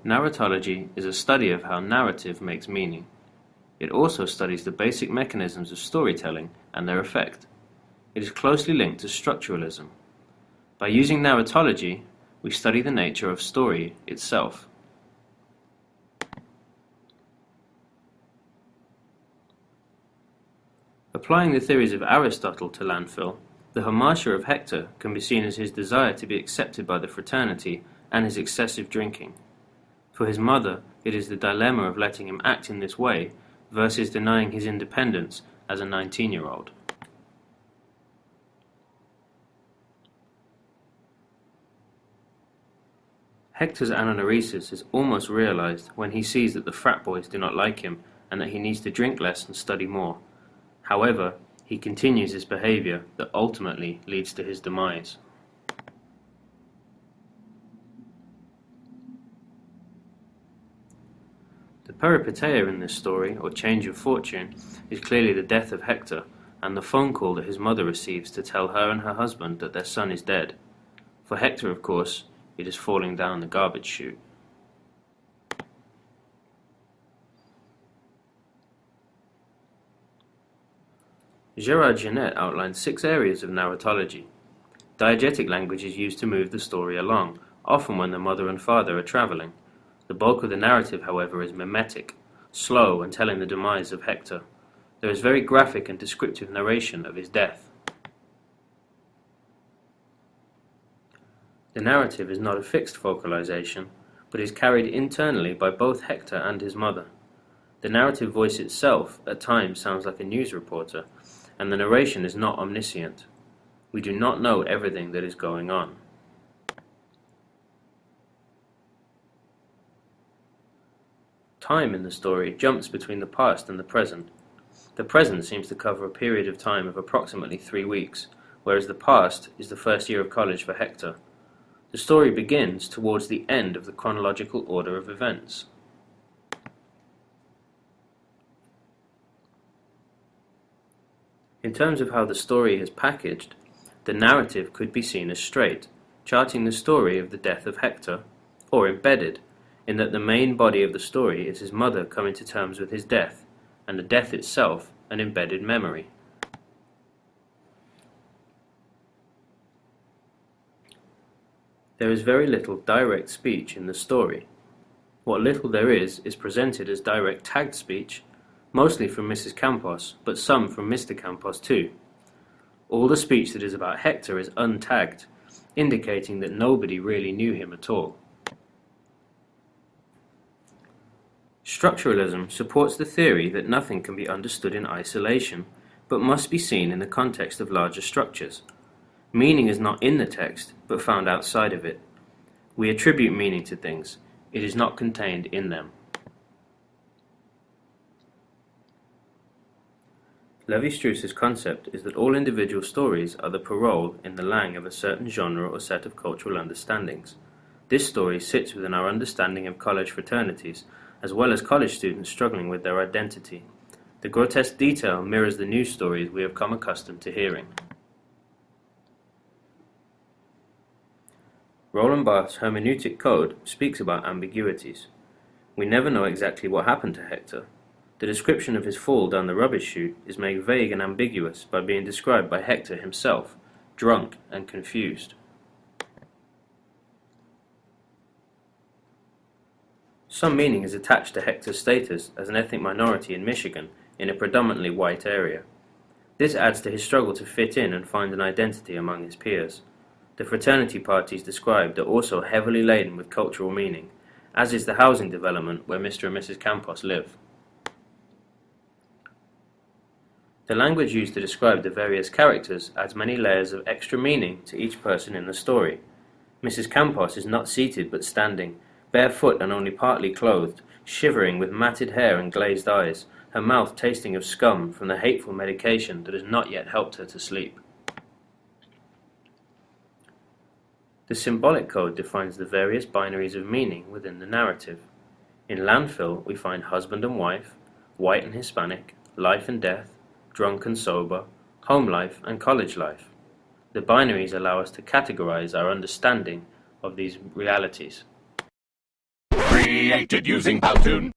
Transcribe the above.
Narratology is a study of how narrative makes meaning. It also studies the basic mechanisms of storytelling and their effect. It is closely linked to structuralism. By using narratology, we study the nature of story itself. Applying the theories of Aristotle to Lanfil, the hamartia of Hector can be seen as his desire to be accepted by the fraternity and his excessive drinking. For his mother, it is the dilemma of letting him act in this way versus denying his independence as a 19-year-old. Hector's ananeresis is almost realized when he sees that the frat boys do not like him and that he needs to drink less and study more. However, he continues his behavior that ultimately leads to his demise. The peripeteia in this story, or change of fortune, is clearly the death of Hector and the phone call that his mother receives to tell her and her husband that their son is dead. For Hector, of course, it is falling down the garbage chute. Gerard Genette outlines 6 areas of narratology. Diegetic language is used to move the story along, often when the mother and father are travelling. The bulk of the narrative, however, is mimetic, slow and telling the demise of Hector. There is very graphic and descriptive narration of his death. The narrative is not a fixed focalization, but is carried internally by both Hector and his mother. The narrative voice itself at times sounds like a news reporter, and the narration is not omniscient. We do not know everything that is going on. Time in the story jumps between the past and the present. The present seems to cover a period of time of approximately 3 weeks, whereas the past is the first year of college for Hector. The story begins towards the end of the chronological order of events. In terms of how the story is packaged, the narrative could be seen as straight, charting the story of the death of Hector, or embedded, in that the main body of the story is his mother coming to terms with his death, and the death itself an embedded memory. There is very little direct speech in the story. What little there is presented as direct tagged speech, mostly from Mrs. Campos, but some from Mr. Campos too. All the speech that is about Hector is untagged, indicating that nobody really knew him at all. Structuralism supports the theory that nothing can be understood in isolation, but must be seen in the context of larger structures. Meaning is not in the text, but found outside of it. We attribute meaning to things. It is not contained in them. Lévi-Strauss's concept is that all individual stories are the parole in the langue of a certain genre or set of cultural understandings. This story sits within our understanding of college fraternities, as well as college students struggling with their identity. The grotesque detail mirrors the news stories we have come accustomed to hearing. Roland Barthes' hermeneutic code speaks about ambiguities. We never know exactly what happened to Hector. The description of his fall down the rubbish chute is made vague and ambiguous by being described by Hector himself, drunk and confused. Some meaning is attached to Hector's status as an ethnic minority in Michigan in a predominantly white area. This adds to his struggle to fit in and find an identity among his peers. The fraternity parties described are also heavily laden with cultural meaning, as is the housing development where Mr. and Mrs. Campos live. The language used to describe the various characters adds many layers of extra meaning to each person in the story. Mrs. Campos is not seated but standing, barefoot and only partly clothed, shivering with matted hair and glazed eyes, her mouth tasting of scum from the hateful medication that has not yet helped her to sleep. The symbolic code defines the various binaries of meaning within the narrative. In Lanfil, we find husband and wife, white and Hispanic, life and death, drunk and sober, home life and college life. The binaries allow us to categorize our understanding of these realities. created using Powtoon.